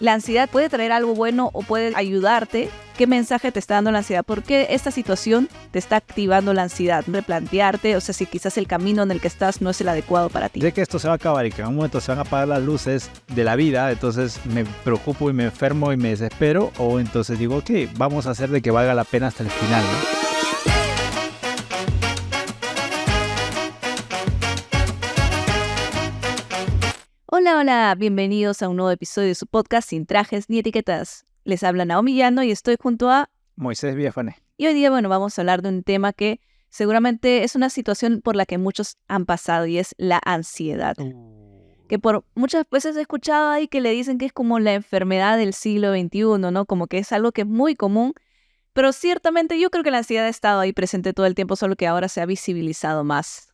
la ansiedad puede traer algo bueno o puede ayudarte. ¿Qué mensaje te está dando la ansiedad? ¿Por qué esta situación te está activando la ansiedad? Replantearte, o sea, si quizás el camino en el que estás no es el adecuado para ti. Sé que esto se va a acabar y que en un momento se van a apagar las luces de la vida, entonces me preocupo y me enfermo y me desespero, o entonces digo, ok, vamos a hacer de que valga la pena hasta el final, ¿no? Hola, hola, bienvenidos a un nuevo episodio de su podcast Sin Trajes ni Etiquetas. Les habla Naomi Llano y estoy junto a... Moisés Villafane. Y hoy día, vamos a hablar de un tema que seguramente es una situación por la que muchos han pasado y es la ansiedad. Que por muchas veces he escuchado ahí que le dicen que es como la enfermedad del siglo XXI, ¿no? Como que es algo que es muy común, pero ciertamente yo creo que la ansiedad ha estado ahí presente todo el tiempo, solo que ahora se ha visibilizado más.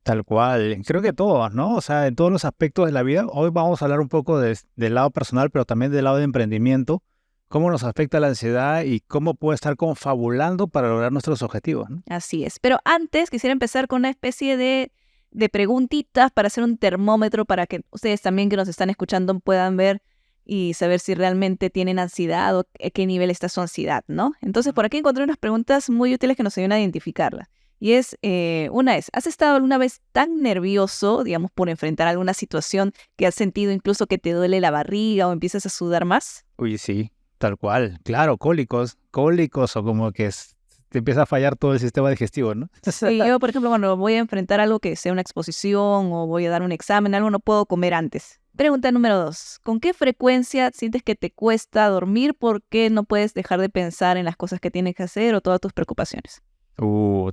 Tal cual, creo que todos, ¿no? O sea, en todos los aspectos de la vida. Hoy vamos a hablar un poco del lado personal, pero también del lado de emprendimiento, cómo nos afecta la ansiedad y cómo puede estar confabulando para lograr nuestros objetivos, ¿no? Así es, pero antes quisiera empezar con una especie de preguntitas para hacer un termómetro para que ustedes también que nos están escuchando puedan ver y saber si realmente tienen ansiedad o a qué nivel está su ansiedad, ¿no? Entonces por aquí encontré unas preguntas muy útiles que nos ayudan a identificarlas. Y una es, ¿has estado alguna vez tan nervioso, digamos, por enfrentar alguna situación que has sentido incluso que te duele la barriga o empiezas a sudar más? Uy, sí, tal cual. Claro, cólicos o como que te empieza a fallar todo el sistema digestivo, ¿no? Sí, yo, por ejemplo, cuando voy a enfrentar algo que sea una exposición o voy a dar un examen, algo no puedo comer antes. Pregunta número 2. ¿Con qué frecuencia sientes que te cuesta dormir? ¿Por qué no puedes dejar de pensar en las cosas que tienes que hacer o todas tus preocupaciones?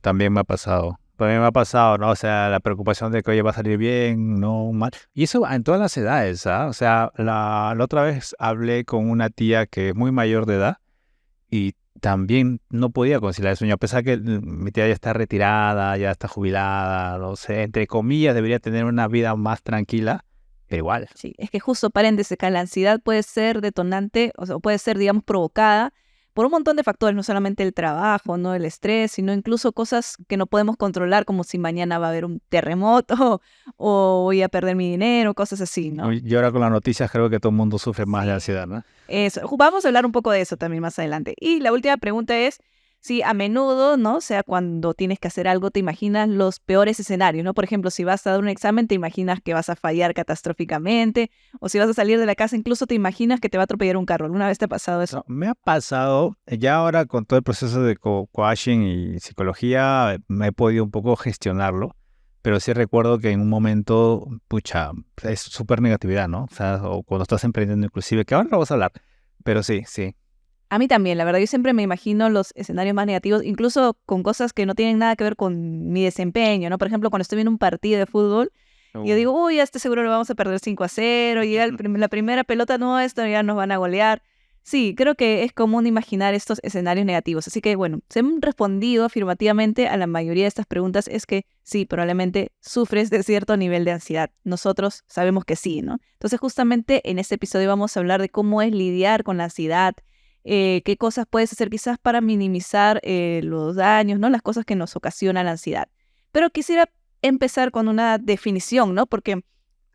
También me ha pasado. También me ha pasado, ¿no? O sea, la preocupación de que, oye, va a salir bien, no mal. Y eso en todas las edades, ¿ah? O sea, la otra vez hablé con una tía que es muy mayor de edad y también no podía conciliar el sueño, a pesar que mi tía ya está retirada, ya está jubilada, no sé, entre comillas, debería tener una vida más tranquila, pero igual. Sí, es que justo paréntesis, acá la ansiedad puede ser detonante, o sea, puede ser, digamos, provocada por un montón de factores, no solamente el trabajo, no el estrés, sino incluso cosas que no podemos controlar, como si mañana va a haber un terremoto o voy a perder mi dinero, cosas así, ¿no? Y ahora con las noticias creo que todo el mundo sufre más de ansiedad, ¿no? Eso, vamos a hablar un poco de eso también más adelante. Y la última pregunta es si a menudo, ¿no? O sea, cuando tienes que hacer algo, te imaginas los peores escenarios, ¿no? Por ejemplo, si vas a dar un examen, te imaginas que vas a fallar catastróficamente, o si vas a salir de la casa, incluso te imaginas que te va a atropellar un carro. ¿Alguna vez te ha pasado eso? No, me ha pasado, ya ahora con todo el proceso de coaching y psicología, me he podido un poco gestionarlo, pero sí recuerdo que en un momento, pucha, es súper negatividad, ¿no? O sea, o cuando estás emprendiendo inclusive, que ahora no vamos a hablar, pero sí. A mí también, la verdad, yo siempre me imagino los escenarios más negativos, incluso con cosas que no tienen nada que ver con mi desempeño, ¿no? Por ejemplo, cuando estoy viendo un partido de fútbol, yo digo, uy, a este seguro lo vamos a perder 5-0, y la primera pelota, no, esto ya nos van a golear. Sí, creo que es común imaginar estos escenarios negativos. Así que, bueno, se han respondido afirmativamente a la mayoría de estas preguntas es que sí, probablemente sufres de cierto nivel de ansiedad. Nosotros sabemos que sí, ¿no? Entonces, justamente en este episodio vamos a hablar de cómo es lidiar con la ansiedad, qué cosas puedes hacer quizás para minimizar los daños, ¿no? Las cosas que nos ocasionan la ansiedad. Pero quisiera empezar con una definición, ¿no? Porque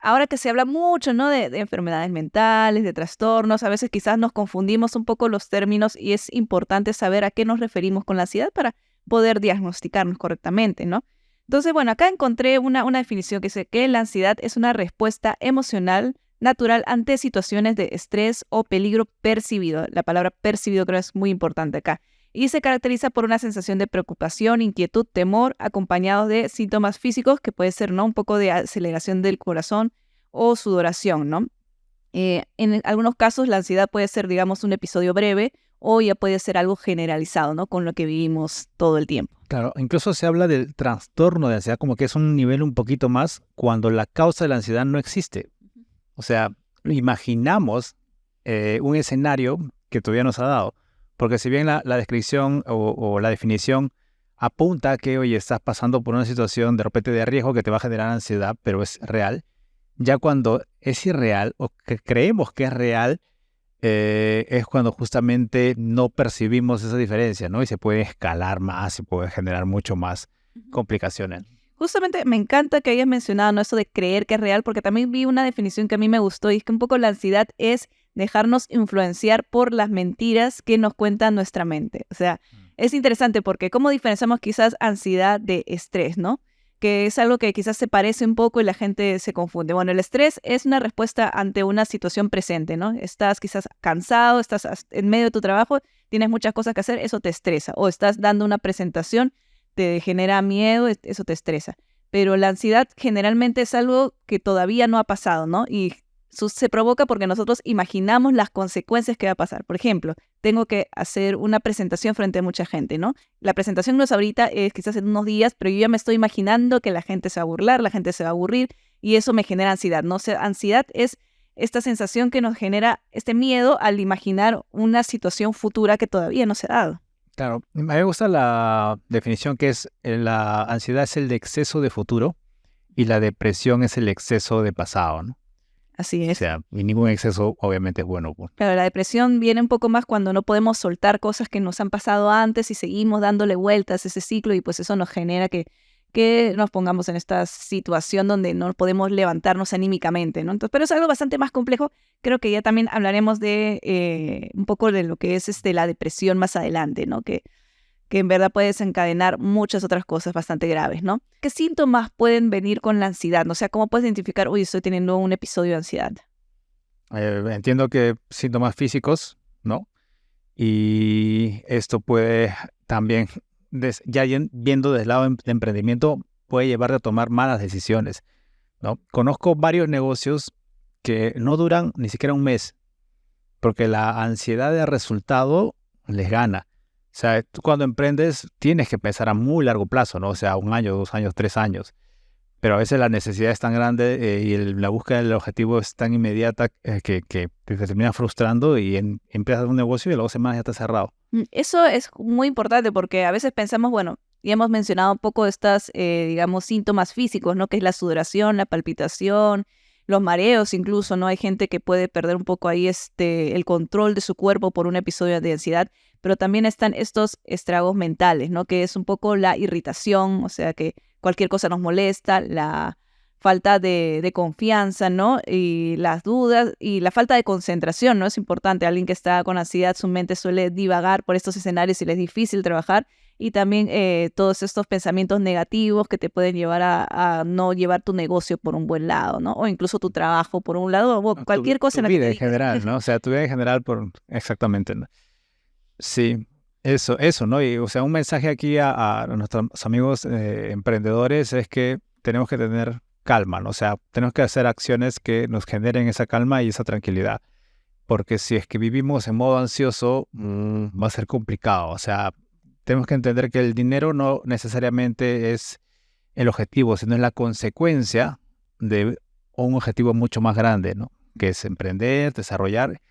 ahora que se habla mucho, ¿no? de enfermedades mentales, de trastornos, a veces quizás nos confundimos un poco los términos y es importante saber a qué nos referimos con la ansiedad para poder diagnosticarnos correctamente, ¿no? Entonces, bueno, acá encontré una definición que dice que la ansiedad es una respuesta emocional natural ante situaciones de estrés o peligro percibido. La palabra percibido creo es muy importante acá. Y se caracteriza por una sensación de preocupación, inquietud, temor, acompañados de síntomas físicos que puede ser, ¿no? Un poco de aceleración del corazón o sudoración, ¿no? En algunos casos la ansiedad puede ser, digamos, un episodio breve o ya puede ser algo generalizado, ¿no? Con lo que vivimos todo el tiempo. Claro, incluso se habla del trastorno de ansiedad como que es un nivel un poquito más cuando la causa de la ansiedad no existe. O sea, imaginamos un escenario que todavía nos ha dado. Porque si bien la descripción o la definición apunta a que, oye, estás pasando por una situación de repente de riesgo que te va a generar ansiedad, pero es real, ya cuando es irreal o que creemos que es real, es cuando justamente no percibimos esa diferencia, ¿no? Y se puede escalar más y puede generar mucho más complicaciones. Justamente me encanta que hayas mencionado, ¿no?, eso de creer que es real, porque también vi una definición que a mí me gustó y es que un poco la ansiedad es dejarnos influenciar por las mentiras que nos cuenta nuestra mente. O sea, es interesante porque cómo diferenciamos quizás ansiedad de estrés, ¿no? Que es algo que quizás se parece un poco y la gente se confunde. Bueno, el estrés es una respuesta ante una situación presente, ¿no? Estás quizás cansado, estás en medio de tu trabajo, tienes muchas cosas que hacer, eso te estresa. O estás dando una presentación, te genera miedo, eso te estresa. Pero la ansiedad generalmente es algo que todavía no ha pasado, ¿no? Y se provoca porque nosotros imaginamos las consecuencias que va a pasar. Por ejemplo, tengo que hacer una presentación frente a mucha gente, ¿no? La presentación no es ahorita, es quizás en unos días, pero yo ya me estoy imaginando que la gente se va a burlar, la gente se va a aburrir y eso me genera ansiedad, ¿no? O sea, ansiedad es esta sensación que nos genera este miedo al imaginar una situación futura que todavía no se ha dado. Claro, a mí me gusta la definición que es la ansiedad es el exceso de futuro y la depresión es el exceso de pasado, ¿no? Así O es. sea, y ningún exceso obviamente es bueno, pues. Claro, la depresión viene un poco más cuando no podemos soltar cosas que nos han pasado antes y seguimos dándole vueltas a ese ciclo y pues eso nos genera que nos pongamos en esta situación donde no podemos levantarnos anímicamente, ¿no? Entonces, pero es algo bastante más complejo. Creo que ya también hablaremos de un poco de lo que es la depresión más adelante, ¿no? Que en verdad puede desencadenar muchas otras cosas bastante graves, ¿no? ¿Qué síntomas pueden venir con la ansiedad? O sea, ¿cómo puedes identificar, uy, estoy teniendo un episodio de ansiedad? Entiendo que síntomas físicos, ¿no? Y esto puede también, viendo desde el lado de emprendimiento, puede llevarte a tomar malas decisiones, ¿no? Conozco varios negocios que no duran ni siquiera un mes, porque la ansiedad de resultado les gana. O sea, tú cuando emprendes tienes que pensar a muy largo plazo, ¿no? O sea, 1 año, 2 años, 3 años. Pero a veces la necesidad es tan grande y la búsqueda del objetivo es tan inmediata que te termina frustrando y empiezas un negocio y luego semanas ya está cerrado. Eso es muy importante porque a veces pensamos, bueno, ya hemos mencionado un poco estas, digamos, síntomas físicos, ¿no? Que es la sudoración, la palpitación, los mareos incluso, ¿no? Hay gente que puede perder un poco ahí el control de su cuerpo por un episodio de ansiedad, pero también están estos estragos mentales, ¿no? Que es un poco la irritación, o sea, que cualquier cosa nos molesta, la falta de confianza, ¿no? Y las dudas y la falta de concentración, ¿no? Es importante. Alguien que está con ansiedad, su mente suele divagar por estos escenarios y le es difícil trabajar. Y también todos estos pensamientos negativos que te pueden llevar a no llevar tu negocio por un buen lado, ¿no? O incluso tu trabajo por un lado, o No, cualquier cosa tu en la que te vida en dediques. general, ¿no? O sea, tu vida en general, exactamente, ¿no? Sí, eso, ¿no? Y, o sea, un mensaje aquí a nuestros amigos emprendedores es que tenemos que tener calma, ¿no? O sea, tenemos que hacer acciones que nos generen esa calma y esa tranquilidad. Porque si es que vivimos en modo ansioso, va a ser complicado. O sea, tenemos que entender que el dinero no necesariamente es el objetivo, sino es la consecuencia de un objetivo mucho más grande, ¿no? Que es emprender, desarrollar.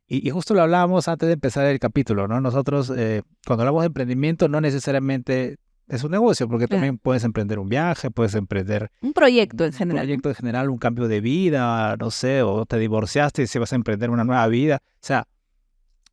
Y justo lo hablábamos antes de empezar el capítulo, ¿no? Nosotros, cuando hablamos de emprendimiento, no necesariamente es un negocio, porque Claro. también puedes emprender un viaje, puedes emprender Un proyecto en un general, ¿no? proyecto en general, un cambio de vida, no sé, o te divorciaste y si vas a emprender una nueva vida. O sea,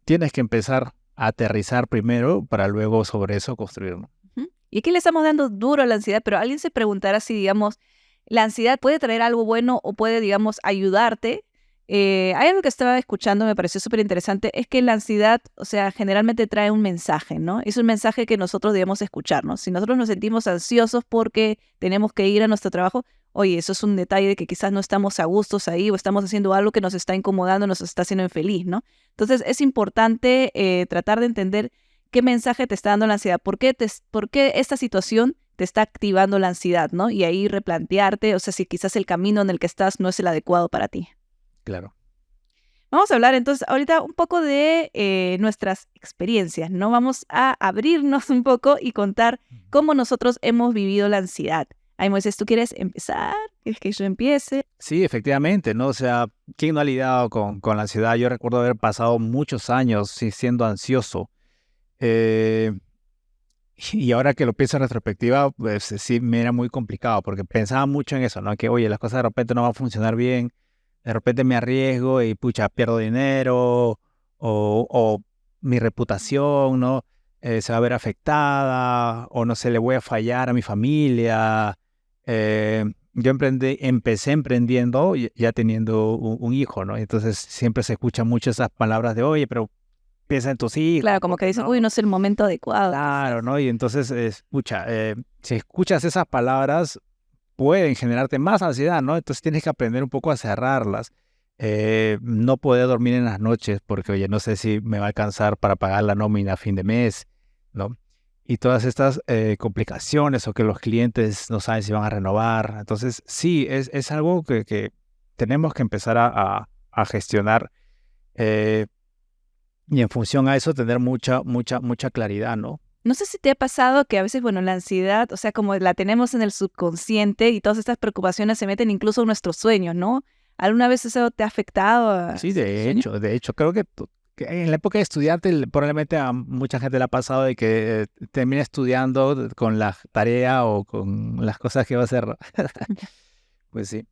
tienes que empezar a aterrizar primero para luego sobre eso construir, ¿no? Ujú. Y aquí le estamos dando duro a la ansiedad, pero alguien se preguntará si, digamos, la ansiedad puede traer algo bueno o puede, digamos, ayudarte. Hay algo que estaba escuchando, me pareció súper interesante, es que la ansiedad, o sea, generalmente trae un mensaje, ¿no? Es un mensaje que nosotros debemos escucharnos. Si nosotros nos sentimos ansiosos porque tenemos que ir a nuestro trabajo, oye, eso es un detalle de que quizás no estamos a gustos ahí o estamos haciendo algo que nos está incomodando, nos está haciendo infeliz, ¿no? Entonces es importante tratar de entender qué mensaje te está dando la ansiedad, por qué esta situación te está activando la ansiedad, ¿no? Y ahí replantearte, o sea, si quizás el camino en el que estás no es el adecuado para ti. Claro. Vamos a hablar entonces ahorita un poco de nuestras experiencias, ¿no? Vamos a abrirnos un poco y contar cómo nosotros hemos vivido la ansiedad. Ay, Moisés, ¿tú quieres empezar? ¿Quieres que yo empiece? Sí, efectivamente, ¿no? O sea, ¿quién no ha lidiado con la ansiedad? Yo recuerdo haber pasado muchos años siendo ansioso. Eh, y ahora que lo pienso en retrospectiva, pues sí me era muy complicado porque pensaba mucho en eso, ¿no? Que, oye, las cosas de repente no van a funcionar bien, de repente me arriesgo y, pucha, pierdo dinero o mi reputación, ¿no? Se va a ver afectada o no sé, le voy a fallar a mi familia. Yo empecé emprendiendo ya teniendo un hijo, ¿no? Entonces siempre se escuchan mucho esas palabras de, oye, pero piensa en tus hijos. Claro, como que dicen, uy, no es el momento adecuado. Claro, ¿no? Y entonces, si escuchas esas palabras, pueden generarte más ansiedad, ¿no? Entonces tienes que aprender un poco a cerrarlas. No poder dormir en las noches porque, oye, no sé si me va a alcanzar para pagar la nómina a fin de mes, ¿no? Y todas estas complicaciones o que los clientes no saben si van a renovar. Entonces, sí, es algo que tenemos que empezar a gestionar y en función a eso tener mucha claridad, ¿no? No sé si te ha pasado que a veces, bueno, la ansiedad, o sea, como la tenemos en el subconsciente y todas estas preocupaciones se meten incluso en nuestros sueños, ¿no? ¿Alguna vez eso te ha afectado? Sí, ¿Tu sueño? de hecho, creo que en la época de estudiante probablemente a mucha gente le ha pasado de que termina estudiando con la tarea o con las cosas que va a hacer. Pues sí.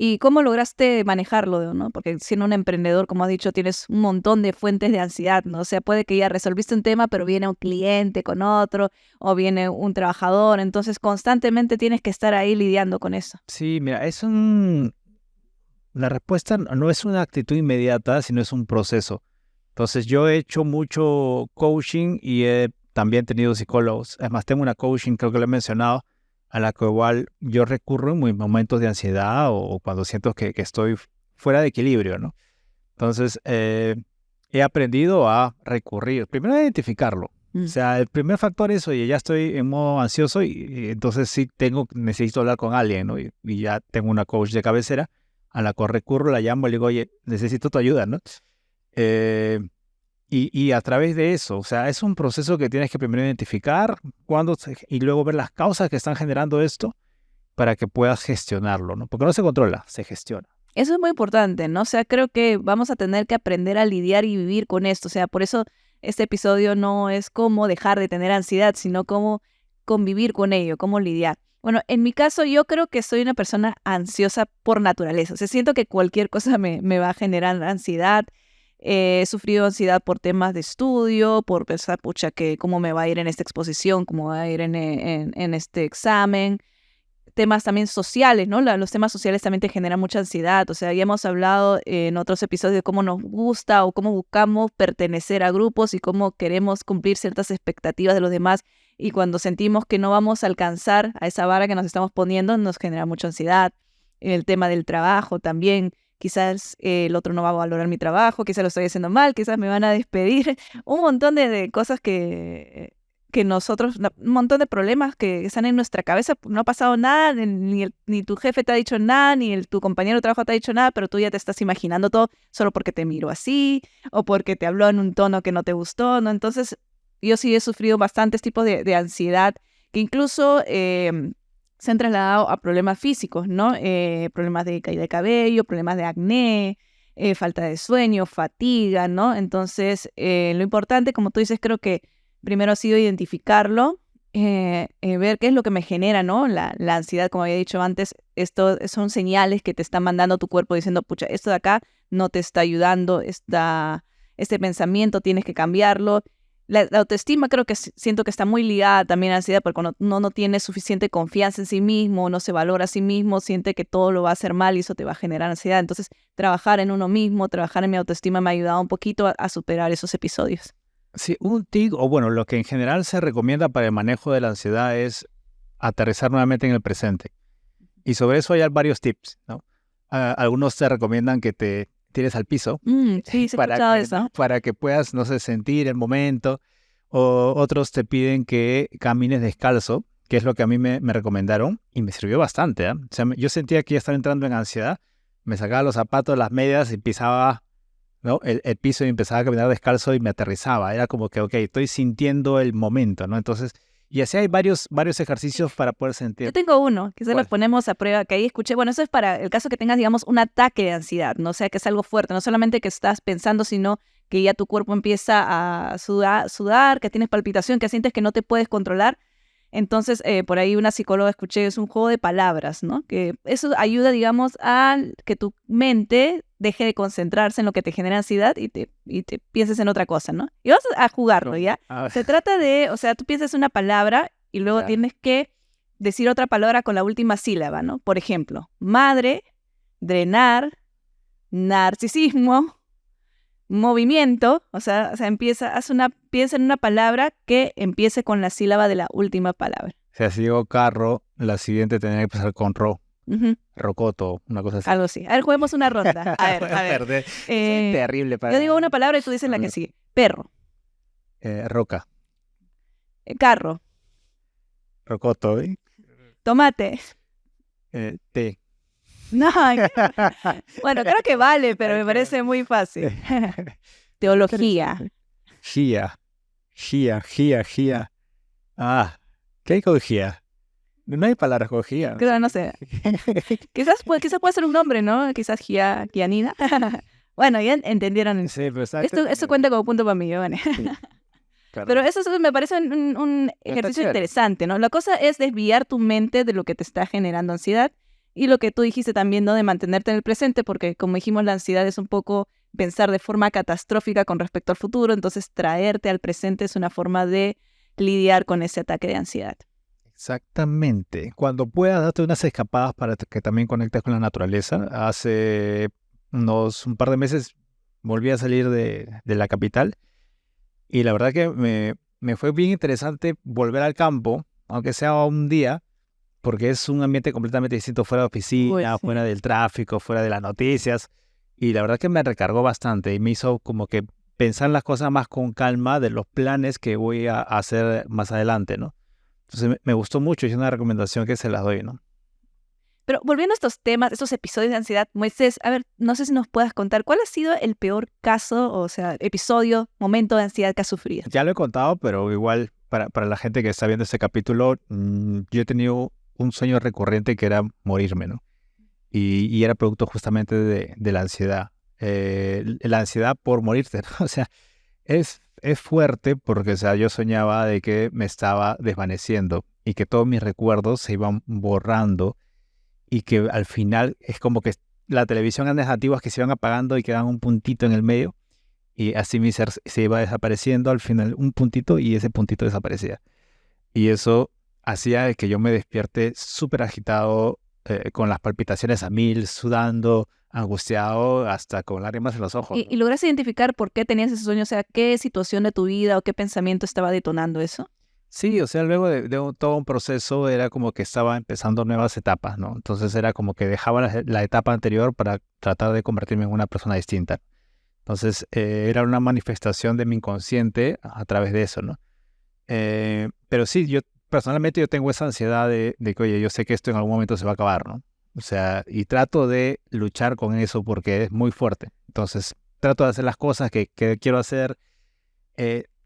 ¿Y cómo lograste manejarlo, no? Porque siendo un emprendedor, como has dicho, tienes un montón de fuentes de ansiedad, ¿no? O sea, puede que ya resolviste un tema, pero viene un cliente con otro, o viene un trabajador, entonces constantemente tienes que estar ahí lidiando con eso. Sí, mira, la respuesta no es una actitud inmediata, sino es un proceso. Entonces, yo he hecho mucho coaching y he también tenido psicólogos. Es más, tengo una coaching, creo que lo he mencionado, a la que igual yo recurro en mis momentos de ansiedad o cuando siento que estoy fuera de equilibrio, ¿no? Entonces, he aprendido a recurrir, primero a identificarlo. O sea, el primer factor es, oye, ya estoy en modo ansioso y entonces sí necesito hablar con alguien, ¿no? Y ya tengo una coach de cabecera a la cual recurro, la llamo y le digo, oye, necesito tu ayuda, ¿no? Eh, y a través de eso, o sea, es un proceso que tienes que primero identificar y luego ver las causas que están generando esto para que puedas gestionarlo, ¿no? Porque no se controla, se gestiona. Eso es muy importante, ¿no? O sea, creo que vamos a tener que aprender a lidiar y vivir con esto. O sea, por eso este episodio no es cómo dejar de tener ansiedad, sino cómo convivir con ello, cómo lidiar. Bueno, en mi caso yo creo que soy una persona ansiosa por naturaleza. O sea, siento que cualquier cosa me va a generar ansiedad. He sufrido ansiedad por temas de estudio, por pensar, pucha, que cómo me va a ir en esta exposición, cómo va a ir en este examen. Temas también sociales, ¿no? Los temas sociales también te generan mucha ansiedad. O sea, ya hemos hablado en otros episodios de cómo nos gusta o cómo buscamos pertenecer a grupos y cómo queremos cumplir ciertas expectativas de los demás. Y cuando sentimos que no vamos a alcanzar a esa vara que nos estamos poniendo, nos genera mucha ansiedad. En el tema del trabajo también, quizás el otro no va a valorar mi trabajo, quizás lo estoy haciendo mal, quizás me van a despedir. Un montón de cosas que nosotros, un montón de problemas que están en nuestra cabeza, no ha pasado nada, ni tu jefe te ha dicho nada, tu compañero de trabajo te ha dicho nada, pero tú ya te estás imaginando todo solo porque te miró así, o porque te habló en un tono que no te gustó, ¿no? Entonces, yo sí he sufrido bastantes tipos de ansiedad, que incluso se han trasladado a problemas físicos, ¿no? Problemas de caída de cabello, problemas de acné, falta de sueño, fatiga, ¿no? Entonces, lo importante, como tú dices, creo que primero ha sido identificarlo, ver qué es lo que me genera, ¿no? La ansiedad, como había dicho antes, esto son señales que te está mandando tu cuerpo diciendo, pucha, esto de acá no te está ayudando, este pensamiento tienes que cambiarlo. La autoestima creo que siento que está muy ligada también a la ansiedad, porque cuando uno no tiene suficiente confianza en sí mismo, no se valora a sí mismo, siente que todo lo va a hacer mal y eso te va a generar ansiedad. Entonces, trabajar en uno mismo, trabajar en mi autoestima me ha ayudado un poquito a superar esos episodios. Sí, un tic, o bueno, lo que en general se recomienda para el manejo de la ansiedad es aterrizar nuevamente en el presente. Y sobre eso hay varios tips, ¿no? Algunos te recomiendan que te tires al piso Sí, se ha escuchado eso. para que puedas, no sé, sentir el momento. O otros te piden que camines descalzo, que es lo que a mí me recomendaron y me sirvió bastante, ¿eh? O sea, yo sentía que ya estaba entrando en ansiedad, me sacaba los zapatos, las medias y pisaba, ¿no? el piso y empezaba a caminar descalzo y me aterrizaba. Era como que, ok, estoy sintiendo el momento, ¿no? Entonces, y así hay varios ejercicios para poder Yo sentir. tengo uno, que se lo ¿Cuál? ponemos a prueba, que ahí escuché, bueno, eso es para el caso que tengas, digamos, un ataque de ansiedad, no o sea, que es algo fuerte, no solamente que estás pensando, sino que ya tu cuerpo empieza a sudar, que tienes palpitación, que sientes que no te puedes controlar. Entonces, por ahí una psicóloga escuché, es un juego de palabras, ¿no? Que eso ayuda, digamos, a que tu mente deje de concentrarse en lo que te genera ansiedad y te pienses en otra cosa, ¿no? Y vas a jugarlo, ¿ya? Se trata de, o sea, tú piensas una palabra y luego Ya. tienes que decir otra palabra con la última sílaba, ¿no? Por ejemplo, madre, drenar, narcisismo, movimiento, o sea piensa en una palabra que empiece con la sílaba de la última palabra. O sea, si digo carro, la siguiente tendría que empezar con ro. Ujú, Rocoto, una cosa así. algo así. A ver, juguemos una ronda. A ver, a ver. Perder. Soy Eh, terrible para... yo digo una palabra y tú dices A la que ver. sigue. Perro, Roca, carro, rocoto, tomate. té. No, bueno, creo que vale, pero me parece muy fácil. Teología. Gia. Ah, ¿qué hay con gia? No hay palabras con gia. Creo, no sé. Quizás puede ser un nombre, ¿no? Quizás Gianina. Bueno, ya entendieron. Sí, pero exacto. Esto cuenta como punto para mí, Giovanni. Pero eso me parece un ejercicio chévere. interesante, ¿no? La cosa es desviar tu mente de lo que te está generando ansiedad y lo que tú dijiste también, ¿no? De mantenerte en el presente, porque como dijimos, la ansiedad es un poco pensar de forma catastrófica con respecto al futuro, entonces traerte al presente es una forma de lidiar con ese ataque de ansiedad. Exactamente. Cuando puedas, darte unas escapadas para que también conectes con la naturaleza. Hace un par de meses volví a salir de la capital y la verdad que me fue bien interesante volver al campo, aunque sea un día, porque es un ambiente completamente distinto fuera de oficina, Uy, sí. fuera del tráfico, fuera de las noticias. Y la verdad que me recargó bastante y me hizo como que pensar las cosas más con calma de los planes que voy a hacer más adelante, ¿no? Entonces me gustó mucho y es una recomendación que se las doy, ¿no? Pero volviendo a estos temas, estos episodios de ansiedad, Moisés, a ver, no sé si nos puedas contar, ¿cuál ha sido el peor caso, o sea, episodio, momento de ansiedad que has sufrido? Ya lo he contado, pero igual para la gente que está viendo este capítulo, yo he tenido un sueño recurrente que era morirme, ¿no? Y era producto justamente de la ansiedad. La ansiedad por morirte, ¿no? O sea, es fuerte porque, o sea, yo soñaba de que me estaba desvaneciendo y que todos mis recuerdos se iban borrando y que al final es como que la televisión eran antiguas que se iban apagando y quedaban un puntito en el medio y así mi ser se iba desapareciendo al final un puntito y ese puntito desaparecía. Y eso hacía que yo me despierte súper agitado, con las palpitaciones a mil, sudando, angustiado, hasta con lágrimas en los ojos, ¿Y ¿no? lograste identificar por qué tenías ese sueño? O sea, ¿qué situación de tu vida o qué pensamiento estaba detonando eso? Sí, o sea, luego de todo un proceso era como que estaba empezando nuevas etapas, ¿no? Entonces era como que dejaba la etapa anterior para tratar de convertirme en una persona distinta. Entonces era una manifestación de mi inconsciente a través de eso, ¿no? Pero sí, yo personalmente yo tengo esa ansiedad de que, oye, yo sé que esto en algún momento se va a acabar, ¿no? O sea, y trato de luchar con eso porque es muy fuerte. Entonces, trato de hacer las cosas que quiero hacer.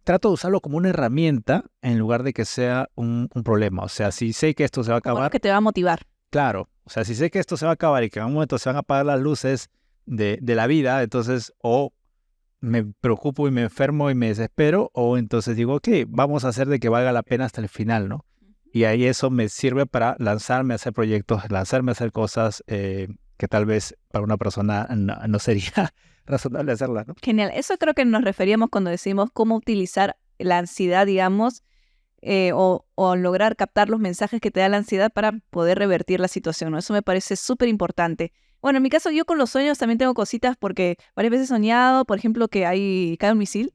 Trato de usarlo como una herramienta en lugar de que sea un problema. O sea, si sé que esto se va a Como algo acabar, que te va a motivar. claro. O sea, si sé que esto se va a acabar y que en algún momento se van a apagar las luces de la vida, entonces o me preocupo y me enfermo y me desespero, o entonces digo, ok, vamos a hacer de que valga la pena hasta el final, ¿no? Y ahí eso me sirve para lanzarme a hacer proyectos, lanzarme a hacer cosas que tal vez para una persona no sería razonable hacerlas, ¿no? Genial. Eso creo que nos referíamos cuando decimos cómo utilizar la ansiedad, digamos, o lograr captar los mensajes que te da la ansiedad para poder revertir la situación, ¿no? Eso me parece súper importante. Bueno, en mi caso, yo con los sueños también tengo cositas porque varias veces he soñado, por ejemplo, que cae un misil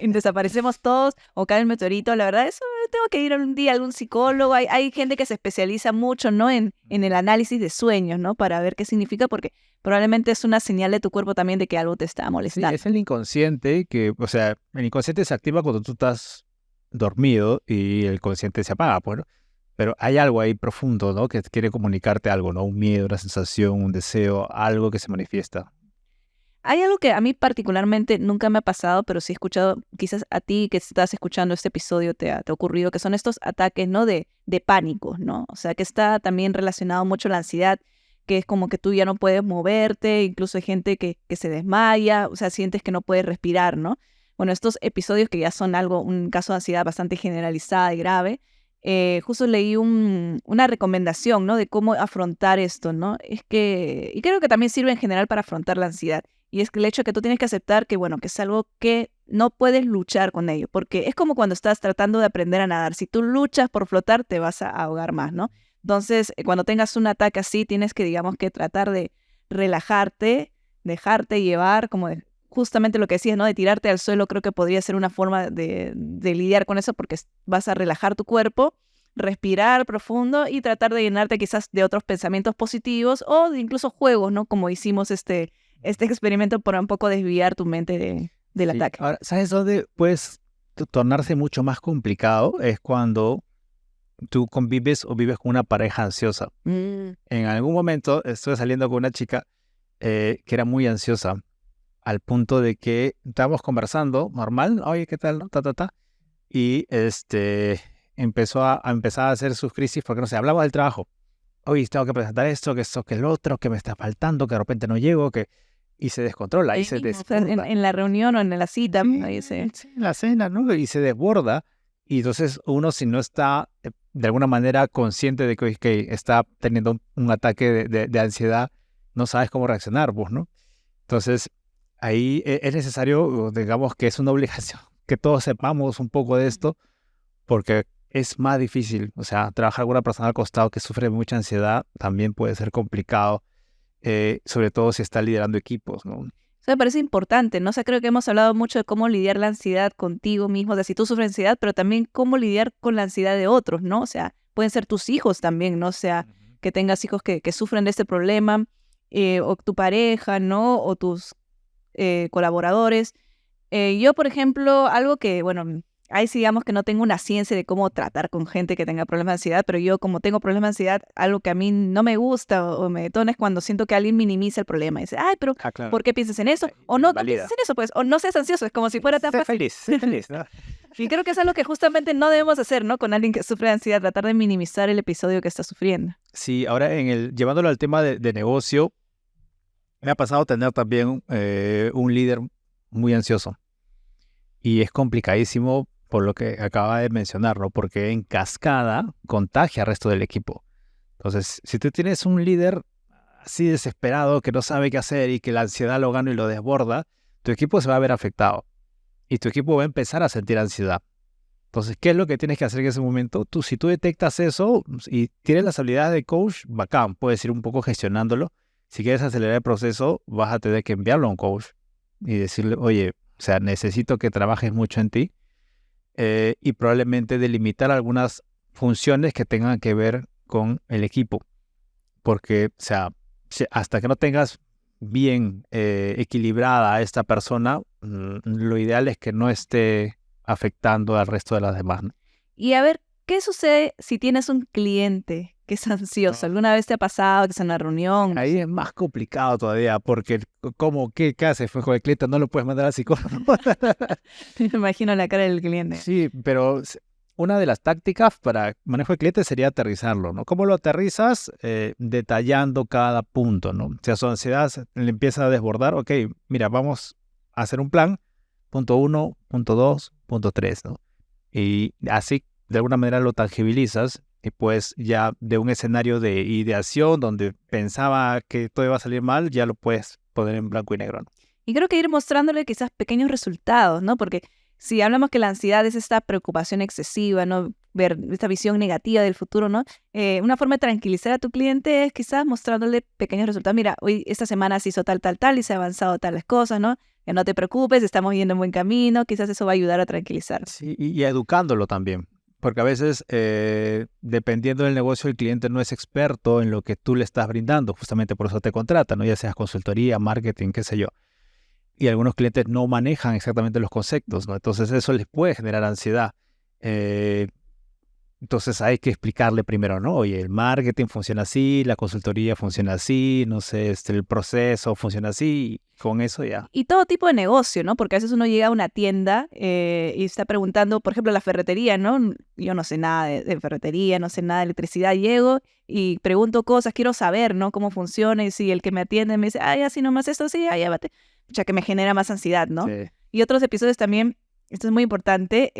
y desaparecemos todos o cae un meteorito. La verdad, eso tengo que ir un día a algún psicólogo. Hay gente que se especializa mucho, ¿no? En el análisis de sueños, ¿no? Para ver qué significa, porque probablemente es una señal de tu cuerpo también de que algo te está Sí, molestando. es el inconsciente que, o sea, el inconsciente se activa cuando tú estás dormido y el consciente se apaga, pues, ¿no? Pero hay algo ahí profundo, ¿no? Que quiere comunicarte algo, ¿no? Un miedo, una sensación, un deseo, algo que se manifiesta. Hay algo que a mí particularmente nunca me ha pasado, pero sí he escuchado, quizás a ti que estás escuchando este episodio te ha ocurrido, que son estos ataques, ¿no? De pánico, ¿no? O sea, que está también relacionado mucho a la ansiedad, que es como que tú ya no puedes moverte, incluso hay gente que se desmaya, o sea, sientes que no puedes respirar, ¿no? Bueno, estos episodios que ya son un caso de ansiedad bastante generalizada y grave, justo leí una recomendación, ¿no? De cómo afrontar esto, ¿no? Y creo que también sirve en general para afrontar la ansiedad. Y es que el hecho de que tú tienes que aceptar que, bueno, que es algo que no puedes luchar con ello, porque es como cuando estás tratando de aprender a nadar. Si tú luchas por flotar, te vas a ahogar más, ¿no? Entonces, cuando tengas un ataque así, tienes que, digamos, que tratar de relajarte, dejarte llevar, como justamente lo que decías, ¿no? De tirarte al suelo, creo que podría ser una forma de lidiar con eso, porque vas a relajar tu cuerpo, respirar profundo y tratar de llenarte quizás de otros pensamientos positivos o de incluso juegos, ¿no? Como hicimos este experimento para un poco desviar tu mente del ataque. Ahora, ¿sabes dónde puedes tornarse mucho más complicado? Es cuando tú convives o vives con una pareja ansiosa. En algún momento estuve saliendo con una chica que era muy ansiosa, al punto de que estábamos conversando normal, oye, ¿qué tal? ¿No? Y empezó a empezar a hacer sus crisis porque, no sé, hablaba del trabajo. Oye, tengo que presentar esto, que el otro, que me está faltando, que de repente no llego, y se descontrola, y se desborda. En la reunión o en la cita, ahí Sí, en la cena, ¿no? Y se desborda. Y entonces uno, si no está de alguna manera consciente de que está teniendo un ataque de ansiedad, no sabes cómo reaccionar, vos, ¿no? Entonces, ahí es necesario, digamos que es una obligación que todos sepamos un poco de esto, porque es más difícil. O sea, trabajar con una persona al costado que sufre mucha ansiedad también puede ser complicado, sobre todo si está liderando equipos, ¿no? Eso me parece importante, ¿no? O sea, creo que hemos hablado mucho de cómo lidiar la ansiedad contigo mismo, de si tú sufres ansiedad, pero también cómo lidiar con la ansiedad de otros, ¿no? O sea, pueden ser tus hijos también, ¿no? O sea, que tengas hijos que sufren de este problema, o tu pareja, ¿no? O tus colaboradores. Yo, por ejemplo, algo que, bueno, ahí sí digamos que no tengo una ciencia de cómo tratar con gente que tenga problemas de ansiedad, pero yo como tengo problemas de ansiedad, algo que a mí no me gusta o me detona es cuando siento que alguien minimiza el problema. Y dice, ay, pero Claro. ¿por qué piensas en eso? O no piensas en eso, pues, o no seas ansioso, es como si fuera tan fácil. Sé feliz, ¿no? Y creo que es algo que justamente no debemos hacer, ¿no? Con alguien que sufre de ansiedad, tratar de minimizar el episodio que está sufriendo. Sí, ahora llevándolo al tema de negocio, me ha pasado tener también un líder muy ansioso. Y es complicadísimo por lo que acaba de mencionar, ¿no? Porque en cascada contagia al resto del equipo. Entonces, si tú tienes un líder así desesperado que no sabe qué hacer y que la ansiedad lo gana y lo desborda, tu equipo se va a ver afectado. Y tu equipo va a empezar a sentir ansiedad. Entonces, ¿qué es lo que tienes que hacer en ese momento? Si tú detectas eso y tienes las habilidades de coach, bacán, puedes ir un poco gestionándolo. Si quieres acelerar el proceso, vas a tener que enviarlo a un coach y decirle, oye, o sea, necesito que trabajes mucho en ti, y probablemente delimitar algunas funciones que tengan que ver con el equipo. Porque, o sea, hasta que no tengas bien equilibrada a esta persona, lo ideal es que no esté afectando al resto de las demás, ¿no? Y a ver, ¿qué sucede si tienes un cliente que es ansioso? ¿Alguna vez te ha pasado que es en una reunión? Ahí es más complicado todavía, porque ¿qué haces? Fue con el cliente, no lo puedes mandar al psicólogo. Me imagino la cara del cliente. Sí, pero una de las tácticas para manejo de cliente sería aterrizarlo, ¿no? ¿Cómo lo aterrizas? Detallando cada punto, ¿no? Si a su ansiedad le empieza a desbordar, ok, mira, vamos a hacer un plan, punto 1, punto 2, punto 3, ¿no? Y así, de alguna manera, lo tangibilizas y pues ya de un escenario de ideación donde pensaba que todo iba a salir mal, ya lo puedes poner en blanco y negro, ¿no? Y creo que ir mostrándole quizás pequeños resultados, ¿no? Porque si hablamos que la ansiedad es esta preocupación excesiva, ¿no? Ver esta visión negativa del futuro, ¿no? Una forma de tranquilizar a tu cliente es quizás mostrándole pequeños resultados. Mira, hoy esta semana se hizo tal y se ha avanzado tales cosas, ¿no? Que no te preocupes, estamos yendo en buen camino. Quizás eso va a ayudar a tranquilizar. Sí, y educándolo también. Porque a veces, dependiendo del negocio, el cliente no es experto en lo que tú le estás brindando. Justamente por eso te contrata, ¿no? Ya seas consultoría, marketing, qué sé yo. Y algunos clientes no manejan exactamente los conceptos, ¿no? Entonces eso les puede generar ansiedad. Entonces hay que explicarle primero, ¿no? Oye, el marketing funciona así, la consultoría funciona así, no sé, el proceso funciona así, y con eso ya. Y todo tipo de negocio, ¿no? Porque a veces uno llega a una tienda y está preguntando, por ejemplo, la ferretería, ¿no? Yo no sé nada de ferretería, no sé nada de electricidad. Llego y pregunto cosas, quiero saber, ¿no? Cómo funciona. Y si el que me atiende me dice, ay, así nomás esto, sí, ya llévate. O sea, que me genera más ansiedad, ¿no? Sí. Y otros episodios también Esto es muy importante.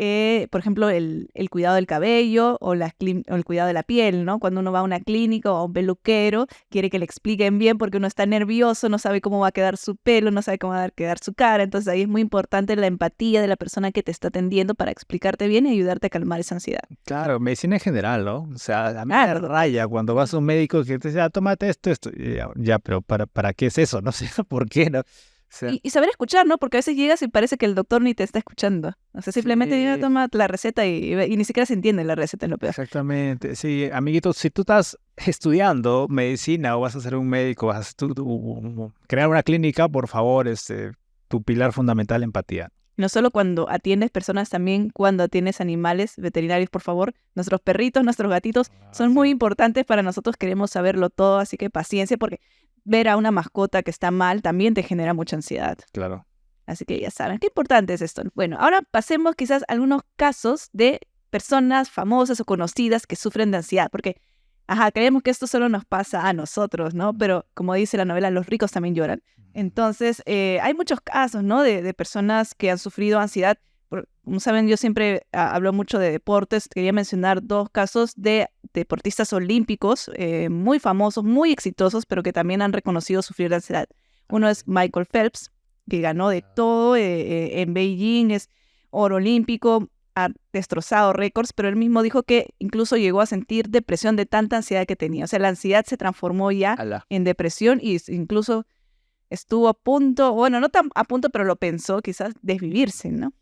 Por ejemplo, el cuidado del cabello o el cuidado de la piel, ¿no? Cuando uno va a una clínica o a un peluquero, quiere que le expliquen bien porque uno está nervioso, no sabe cómo va a quedar su pelo, no sabe cómo va a quedar su cara. Entonces ahí es muy importante la empatía de la persona que te está atendiendo para explicarte bien y ayudarte a calmar esa ansiedad. Claro, medicina en general, ¿no? O sea, a mí me Claro. raya cuando vas a un médico que te dice, tómate esto. Y ya, pero ¿para qué es eso? No sé, ¿por qué, no? O sea, Y saber escuchar, ¿no? Porque a veces llegas y parece que el doctor ni te está escuchando. O sea, simplemente llega, sí, toma la receta y ni siquiera se entiende la receta, es lo peor. exactamente. Sí, amiguito, si tú estás estudiando medicina o vas a ser un médico, vas a crear una clínica, por favor, tu pilar fundamental, empatía. No solo cuando atiendes personas, también cuando atiendes animales veterinarios, por favor. Nuestros perritos, nuestros gatitos son muy Sí, importantes para nosotros, queremos saberlo todo, así que paciencia, porque ver a una mascota que está mal también te genera mucha ansiedad. claro. Así que ya saben, qué importante es esto. Bueno, ahora pasemos quizás a algunos casos de personas famosas o conocidas que sufren de ansiedad, porque, creemos que esto solo nos pasa a nosotros, ¿no? Pero como dice la novela, los ricos también lloran. Entonces, hay muchos casos, ¿no? De personas que han sufrido ansiedad. Como saben, yo siempre hablo mucho de deportes. Quería mencionar 2 casos de deportistas olímpicos muy famosos, muy exitosos, pero que también han reconocido sufrir de ansiedad. Uno es Michael Phelps, que ganó de todo en Beijing, es oro olímpico, ha destrozado récords, pero él mismo dijo que incluso llegó a sentir depresión de tanta ansiedad que tenía. O sea, la ansiedad se transformó ya Ala. en depresión y incluso estuvo a punto, bueno, no tan a punto, pero lo pensó quizás desvivirse, ¿no?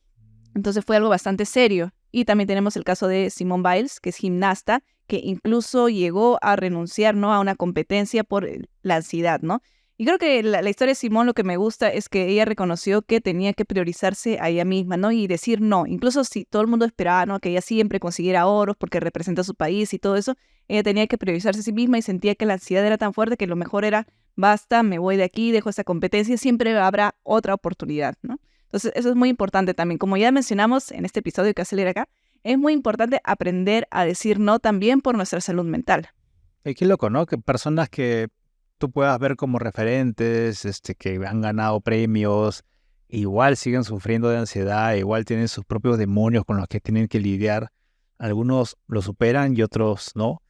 Entonces fue algo bastante serio. Y también tenemos el caso de Simone Biles, que es gimnasta, que incluso llegó a renunciar, ¿no?, a una competencia por la ansiedad, ¿no? Y creo que la historia de Simone, lo que me gusta es que ella reconoció que tenía que priorizarse a ella misma, ¿no? Y decir no. Incluso si todo el mundo esperaba, ¿no?, que ella siempre consiguiera oros porque representa a su país y todo eso, ella tenía que priorizarse a sí misma y sentía que la ansiedad era tan fuerte que lo mejor era, basta, me voy de aquí, dejo esa competencia, siempre habrá otra oportunidad, ¿no? Entonces, eso es muy importante también. Como ya mencionamos en este episodio que va a salir acá, es muy importante aprender a decir no también por nuestra salud mental. Y qué loco, ¿no? Que personas que tú puedas ver como referentes, que han ganado premios, igual siguen sufriendo de ansiedad, igual tienen sus propios demonios con los que tienen que lidiar. Algunos lo superan y otros no.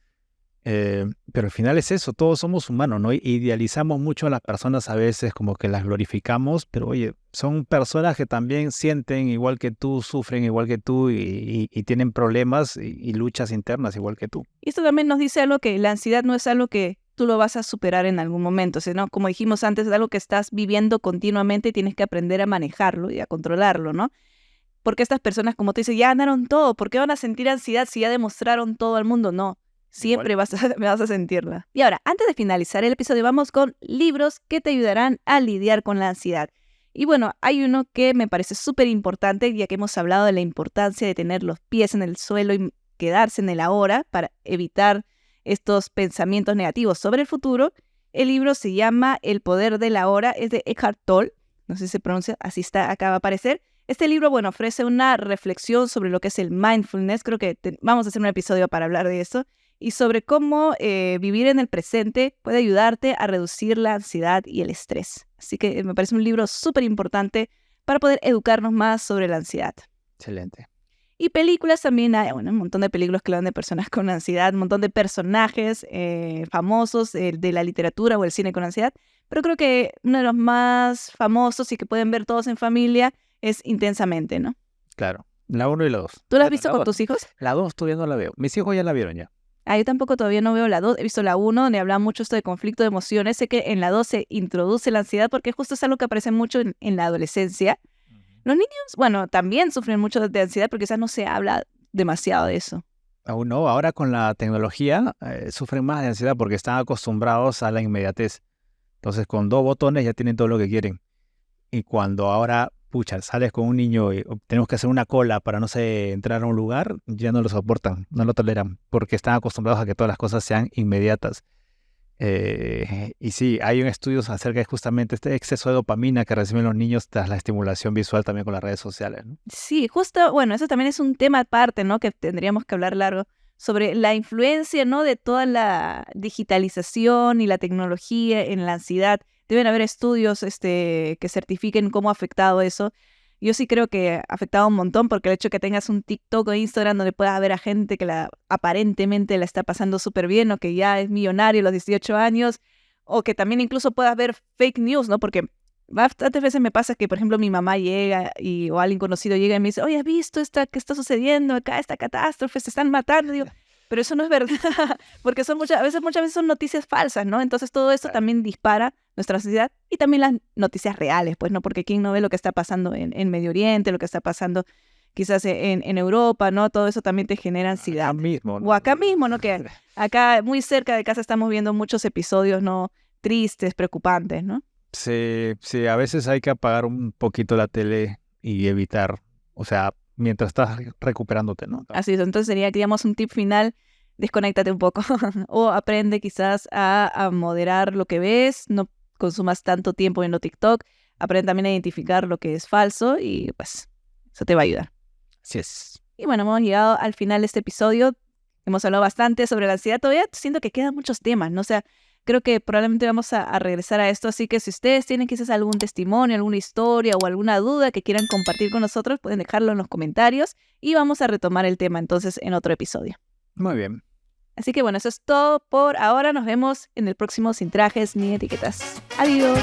Pero al final es eso, todos somos humanos, ¿no? Idealizamos mucho a las personas a veces, como que las glorificamos, pero oye, son personas que también sienten igual que tú, sufren igual que tú y tienen problemas y luchas internas igual que tú. Y esto también nos dice algo, que la ansiedad no es algo que tú lo vas a superar en algún momento, sino, como dijimos antes, es algo que estás viviendo continuamente y tienes que aprender a manejarlo y a controlarlo, ¿no? Porque estas personas, como tú dices, ya ganaron todo, ¿por qué van a sentir ansiedad si ya demostraron todo al mundo? No, siempre Igual. vas a sentirla. Y ahora, antes de finalizar el episodio, vamos con libros que te ayudarán a lidiar con la ansiedad. Y bueno, hay uno que me parece súper importante, ya que hemos hablado de la importancia de tener los pies en el suelo y quedarse en el ahora para evitar estos pensamientos negativos sobre el futuro. El libro se llama El poder del ahora, es de Eckhart Tolle, no sé si se pronuncia, así está, acá va a aparecer. Este libro, bueno, ofrece una reflexión sobre lo que es el mindfulness. Creo que vamos a hacer un episodio para hablar de eso. Y sobre cómo vivir en el presente puede ayudarte a reducir la ansiedad y el estrés. Así que me parece un libro súper importante para poder educarnos más sobre la ansiedad. Excelente. Y películas también hay, bueno, un montón de películas que hablan de personas con ansiedad, un montón de personajes famosos de la literatura o el cine con ansiedad. Pero creo que uno de los más famosos y que pueden ver todos en familia es Intensamente, ¿no? Claro, la 1 y la 2. ¿Tú la has Bueno, visto la con 2. tus hijos? La 2 todavía no la veo. Mis hijos ya la vieron ya. Yo tampoco todavía no veo la 2. He visto la 1, donde habla mucho esto de conflicto de emociones. Sé que en la 2 se introduce la ansiedad porque justo es algo que aparece mucho en la adolescencia. Los niños, bueno, también sufren mucho de ansiedad porque quizás no se habla demasiado de eso. Aún no, ahora con la tecnología sufren más de ansiedad porque están acostumbrados a la inmediatez. Entonces con 2 botones ya tienen todo lo que quieren. Y cuando ahora, pucha, sales con un niño y tenemos que hacer una cola para, no sé, entrar a un lugar, ya no lo soportan, no lo toleran, porque están acostumbrados a que todas las cosas sean inmediatas. Y sí, hay un estudio acerca de justamente este exceso de dopamina que reciben los niños tras la estimulación visual también con las redes sociales, ¿no? Sí, justo, bueno, eso también es un tema aparte, ¿no? Que tendríamos que hablar largo sobre la influencia, ¿no?, de toda la digitalización y la tecnología en la ansiedad. Deben haber estudios que certifiquen cómo ha afectado eso. Yo sí creo que ha afectado un montón porque el hecho de que tengas un TikTok o Instagram donde puedas ver a gente que aparentemente la está pasando súper bien o que ya es millonario a los 18 años o que también incluso puedas ver fake news, ¿no? Porque bastantes veces me pasa que, por ejemplo, mi mamá llega o alguien conocido llega y me dice, oye, ¿has visto qué está sucediendo acá, esta catástrofe, se están matando? Digo, pero eso no es verdad, porque muchas veces son noticias falsas, ¿no? Entonces todo eso también dispara nuestra sociedad y también las noticias reales, pues, ¿no? Porque quién no ve lo que está pasando en Medio Oriente, lo que está pasando quizás en Europa, ¿no? Todo eso también te genera ansiedad. Acá mismo, ¿no? O acá mismo, ¿no? Que acá muy cerca de casa estamos viendo muchos episodios, ¿no? Tristes, preocupantes, ¿no? Sí, sí, a veces hay que apagar un poquito la tele y evitar, o sea, mientras estás recuperándote, ¿no? Así es, entonces sería, digamos, un tip final, desconéctate un poco o aprende quizás a moderar lo que ves, no consumas tanto tiempo viendo TikTok, aprende también a identificar lo que es falso y pues eso te va a ayudar. Así es. Y bueno, hemos llegado al final de este episodio, hemos hablado bastante sobre la ansiedad, todavía siento que quedan muchos temas, ¿no? O sea, creo que probablemente vamos a regresar a esto, así que si ustedes tienen quizás algún testimonio, alguna historia o alguna duda que quieran compartir con nosotros, pueden dejarlo en los comentarios y vamos a retomar el tema entonces en otro episodio. Muy bien. Así que bueno, eso es todo por ahora. Nos vemos en el próximo Sin Trajes ni Etiquetas. Adiós.